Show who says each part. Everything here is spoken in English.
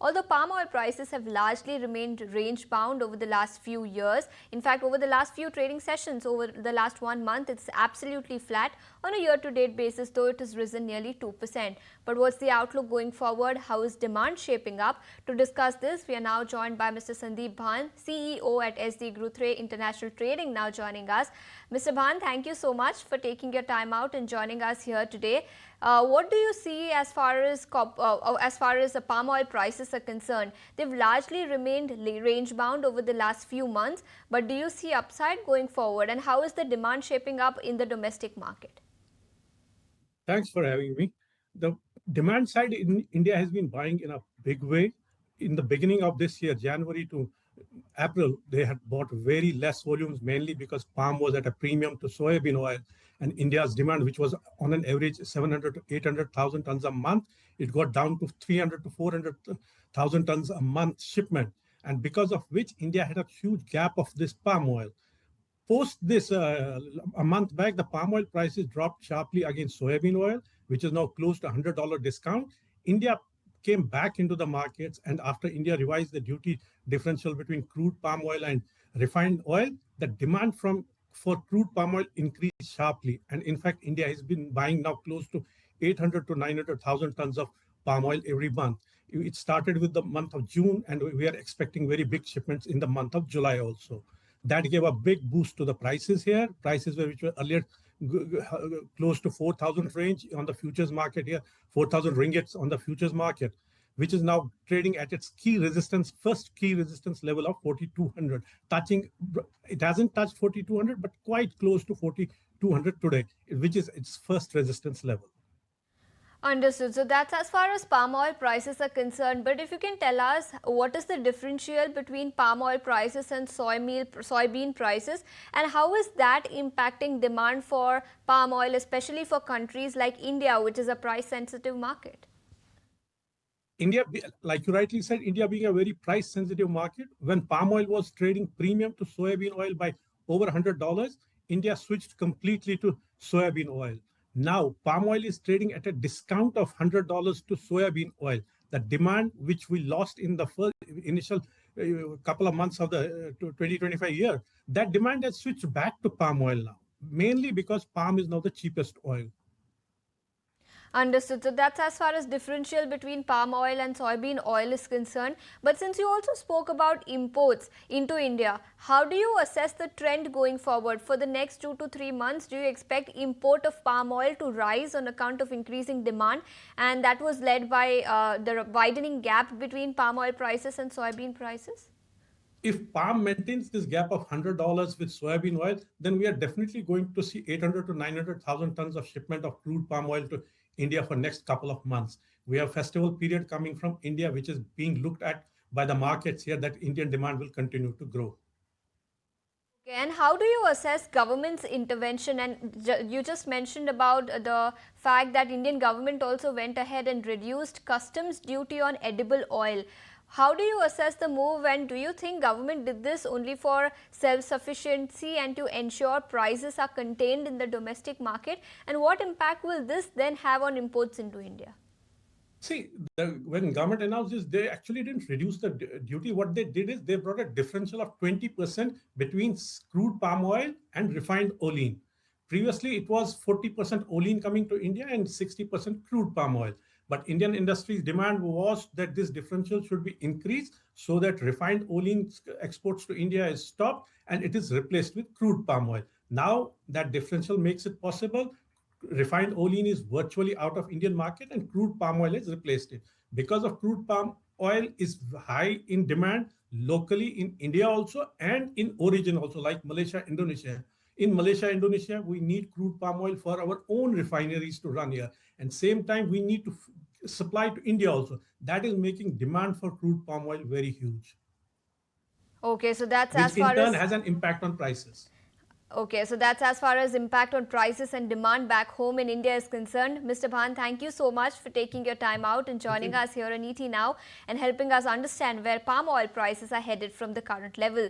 Speaker 1: Although palm oil prices have largely remained range bound over the last few years, in fact, over the last few trading sessions, over the last 1 month, it's absolutely flat on a year-to-date basis, though it has risen nearly 2%. But what's the outlook going forward? How is demand shaping up? To discuss this, we are now joined by Mr. Sandeep Bhan, CEO at SD Group International Trading, now joining us. Mr. Bhan, thank you so much for taking your time out and joining us here today. What do you see as far as the palm oil prices are concerned? They've largely remained range bound over the last few months, but do you see upside going forward, and how is the demand shaping up in the domestic market?
Speaker 2: Thanks for having me. The demand side in India has been buying in a big way. In the beginning of this year, January to April, they had bought very less volumes, mainly because palm was at a premium to soybean oil. And India's demand, which was on an average 700 to 800,000 tons a month, it got down to 300 to 400,000 tons a month shipment. And because of which India had a huge gap of this palm oil. Post this, a month back, the palm oil prices dropped sharply against soybean oil, which is now close to $100 discount. India came back into the markets, and after India revised the duty differential between crude palm oil and refined oil, the demand for crude palm oil increased sharply. And in fact, India has been buying now close to 800 to 900,000 tons of palm oil every month. It started with the month of June, and we are expecting very big shipments in the month of July also. That gave a big boost to the prices here. Prices which were earlier close to 4,000 range on the futures market here, 4,000 ringgits on the futures market, which is now trading at its first key resistance level of 4,200. It hasn't touched 4,200, but quite close to 4,200 today, which is its first resistance level.
Speaker 1: Understood. So that's as far as palm oil prices are concerned. But if you can tell us what is the differential between palm oil prices and soybean prices, and how is that impacting demand for palm oil, especially for countries like India, which is a price sensitive market?
Speaker 2: India, like you rightly said, India being a very price sensitive market, when palm oil was trading premium to soybean oil by over $100, India switched completely to soybean oil. Now, palm oil is trading at a discount of $100 to soybean oil. The demand which we lost in the first initial couple of months of the 2025 year, that demand has switched back to palm oil now, mainly because palm is now the cheapest oil.
Speaker 1: Understood. So that's as far as differential between palm oil and soybean oil is concerned. But since you also spoke about imports into India, how do you assess the trend going forward? For the next 2 to 3 months, do you expect import of palm oil to rise on account of increasing demand? And that was led by the widening gap between palm oil prices and soybean prices?
Speaker 2: If palm maintains this gap of $100 with soybean oil, then we are definitely going to see 800 to 900,000 tons of shipment of crude palm oil to India for next couple of months. We have festival period coming from India, which is being looked at by the markets here that Indian demand will continue to grow.
Speaker 1: Okay, and how do you assess government's intervention? And you just mentioned about the fact that Indian government also went ahead and reduced customs duty on edible oil. How do you assess the move, and do you think government did this only for self-sufficiency and to ensure prices are contained in the domestic market? And what impact will this then have on imports into India?
Speaker 2: See, when government announced this, they actually didn't reduce the duty. What they did is they brought a differential of 20% between crude palm oil and refined olein. Previously, it was 40% olein coming to India and 60% crude palm oil. But Indian industry's demand was that this differential should be increased so that refined olein exports to India is stopped and it is replaced with crude palm oil. Now that differential makes it possible. Refined olein is virtually out of Indian market and crude palm oil has replaced it. Because of crude palm oil is high in demand locally in India also and in origin also, like Malaysia, Indonesia. In Malaysia, Indonesia, we need crude palm oil for our own refineries to run here. And same time, we need to supply to India also. That is making demand for crude palm oil very huge.
Speaker 1: Okay, so that's
Speaker 2: which
Speaker 1: as far
Speaker 2: in turn
Speaker 1: as
Speaker 2: has an impact on prices.
Speaker 1: Okay, so that's as far as impact on prices and demand back home in India is concerned. Mr. Bhan, thank you so much for taking your time out and joining us here on ET Now and helping us understand where palm oil prices are headed from the current level.